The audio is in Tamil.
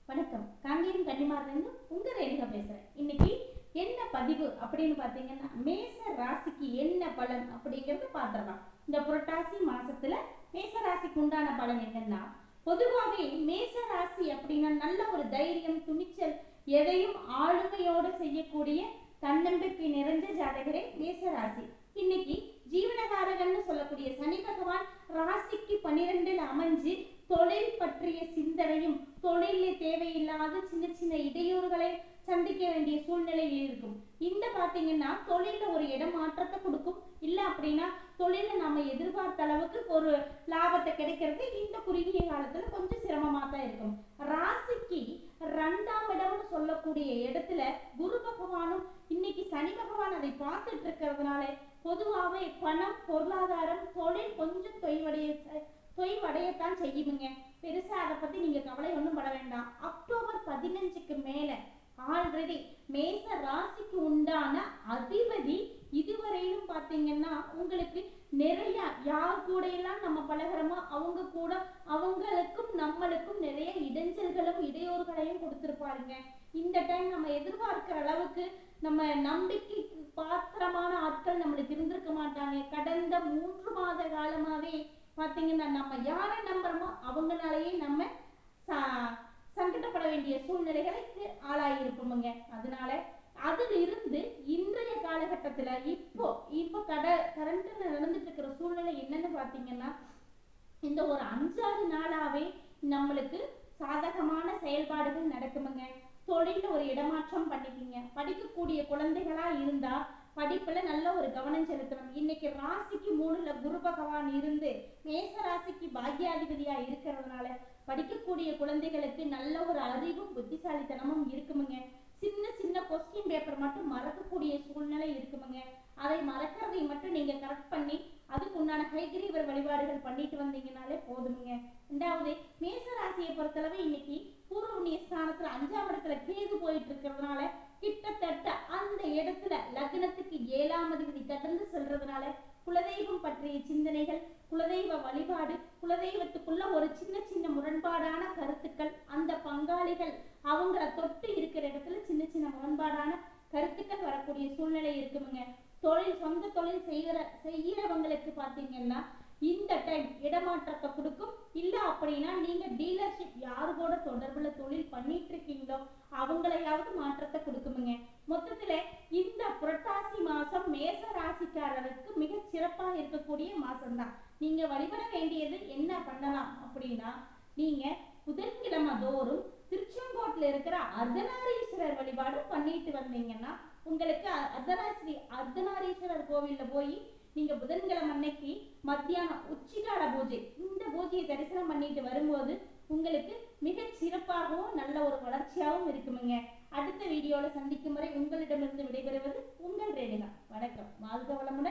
வணக்கம். காங்கேயம் கன்னிமார்லேருந்து உங்க ரேணுகா பேசுறேன். இன்னைக்கு என்ன பதிவு அப்படின்னு பாத்தீங்கன்னா, மேச ராசிக்கு என்ன பலன் அப்படிங்கறத பாத்துறலாம். இந்த புரட்டாசி மாசத்துல மேச ராசிக்கு உண்டான பலன் என்னன்னா, பொதுவாகவே மேச ராசி அப்படின்னா நல்ல ஒரு தைரியம், துணிச்சல், எதையும் ஆளுமையோடு செய்யக்கூடிய தன்னம்பிக்கை நிறைஞ்ச ஜாதகரே மேச ராசி. இன்னைக்கு ஜீவனகாரகன்னு சொல்லக்கூடிய சனி பகவான் ராசிக்கு 12ல் அமைஞ்சு தொழில் பற்றிய சிந்தனையும், தொழிலில் தேவையில்லாத சின்ன சின்ன இடையூறுகளை சந்திக்க வேண்டிய சூழ்நிலையில் இருக்கும். இந்த பாத்தீங்கன்னா தொழில ஒரு இடமாற்றத்தை கொடுக்கும். இல்ல அப்படின்னா தொழில நம்ம எதிர்பார்த்த அளவுக்கு ஒரு லாபத்தை கிடைக்கிறது இந்த குறுகிய காலத்துல கொஞ்சம் சிரமமா தான் இருக்கும். ராசிக்கு 2ஆம் இடம்னு சொல்லக்கூடிய இடத்துல குரு பகவானும் இன்னைக்கு சனி பகவான் அதை பார்த்துட்டு இருக்கிறதுனால பொதுவாகவே பணம், பொருளாதாரம், தொழில் கொஞ்சம் தொய்வடையத்தான் செய்யுங்க. பெருசா அதை பத்தி நீங்க கவலை ஒன்றும் பட வேண்டாம். அக்டோபர் 15க்கு மேல ஆல்ரெடி மேச ராசிக்கு உண்டான அதிபதி இதுவரையிலும் பாத்தீங்கன்னா உங்களுக்கு நிறைய யார் கூட எல்லாம் நம்ம பழகிறோமோ அவங்க கூட அவங்களுக்கும் நம்மளுக்கும் நிறைய இடைஞ்சல்களும் இடையூறுகளையும் கொடுத்திருப்பாருங்க. இந்த டைம் நம்ம எதிர்பார்க்கிற அளவுக்கு நம்ம நம்பிக்கை பாத்திரமான ஆட்கள் நம்மளுக்கு இருந்திருக்க மாட்டாங்க. கடந்த 3 மாத காலமாவே பாத்தீங்கன்னா நம்ம யாரை நம்புறோமோ அவங்களாலேயே நம்ம சங்கடப்பட வேண்டிய சூழ்நிலைகளுக்கு ஆளாயிருப்போமுங்க. அதனால அதில் இருந்து இன்றைய காலகட்டத்துல இப்போ கரண்ட்ல நடந்துட்டு இருக்கிற சூழ்நிலை என்னன்னு பாத்தீங்கன்னா, இந்த ஒரு 5-6 நாளாவே நம்மளுக்கு சாதகமான செயல்பாடுகள் நடக்குமுங்க. தொழில ஒரு இடமாற்றம் பண்ணிக்கிங்க. படிக்கக்கூடிய குழந்தைகளா இருந்தா படிப்புல நல்ல ஒரு கவனம் செலுத்தணும். இன்னைக்கு ராசிக்கு 3ல குரு பகவான் இருந்து மேச ராசிக்கு பாக்கியாதிபதியா இருக்கிறதுனால படிக்கக்கூடிய குழந்தைகளுக்கு நல்ல ஒரு அறிவும் புத்திசாலித்தனமும் இருக்குமுங்க. சின்ன சின்ன கொஸ்டின் பேப்பர் மட்டும் மறக்கக்கூடிய சூழ்நிலை இருக்குமுங்க. அதை மறக்கிறதை மட்டும் நீங்க கரெக்ட் பண்ணி அதுக்கு உண்டான ஹைகிரீவர் வழிபாடுகள் பண்ணிட்டு வந்தீங்கன்னாலே போதுமுங்க. 2வது மேச ராசியை பொறுத்தளவு இன்னைக்கு பூர்வ புண்ணிய ஸ்தானத்துல 5ஆம் இடத்துல கேது போயிட்டு இருக்கிறதுனால கிட்டத்தட்ட அந்த இடத்துல லக்னத்துக்கு 7ஆம் அதிபதி கடந்து செல்றதுனால குலதெய்வம் பற்றிய சிந்தனைகள், குலதெய்வ வழிபாடு, குலதெய்வத்துக்குள்ள ஒரு சின்ன சின்ன முரண்பாடான கருத்துக்கள், அந்த பங்காளிகள் அவங்கள தொட்டு இருக்கிற இடத்துல சின்ன சின்ன முரண்பாடான கருத்துக்கள் வரக்கூடிய சூழ்நிலை இருக்குமுங்க. சொந்த தொழில் செய்யறவங்களுக்கு பாத்தீங்கன்னா இந்த டைம் இடமாற்றத்தை கொடுக்கும். இல்ல அப்படின்னா நீங்க டீலர்ஷிப் யாரு கூட தொடர்புல தொழில் பண்ணிட்டு இருக்கீங்களோ அவங்களையாவது மாற்றத்தை கொடுக்குமுங்க. மொத்தத்துல இந்த புரட்டாசி மாசம் மேச ராசிக்காரருக்கு மிக சிறப்பா இருக்கக்கூடிய மாசம்தான். நீங்க வழிபட வேண்டியது என்ன பண்ணலாம் அப்படின்னா, நீங்க புதன்கிழமை தோறும் திருச்செங்கோட்டில் இருக்கிற அர்த்தநாரீஸ்வரர் வழிபாடு பண்ணிட்டு வந்தீங்கன்னா உங்களுக்கு அர்த்தநாரீஸ்வரர் கோவில்ல போய் நீங்க புதன்கிழமை அன்னைக்கு மத்தியானம் உச்சிகால பூஜை இந்த பூஜையை தரிசனம் பண்ணிட்டு வரும்போது உங்களுக்கு மிக சிறப்பாகவும் நல்ல ஒரு வளர்ச்சியாகவும் இருக்குமுங்க. அடுத்த வீடியோல சந்திக்கும் வரை உங்களிடமிருந்து விடைபெறுவது உங்கள் ரேணுகா. வணக்கம். வாழ்க வளமுடன்.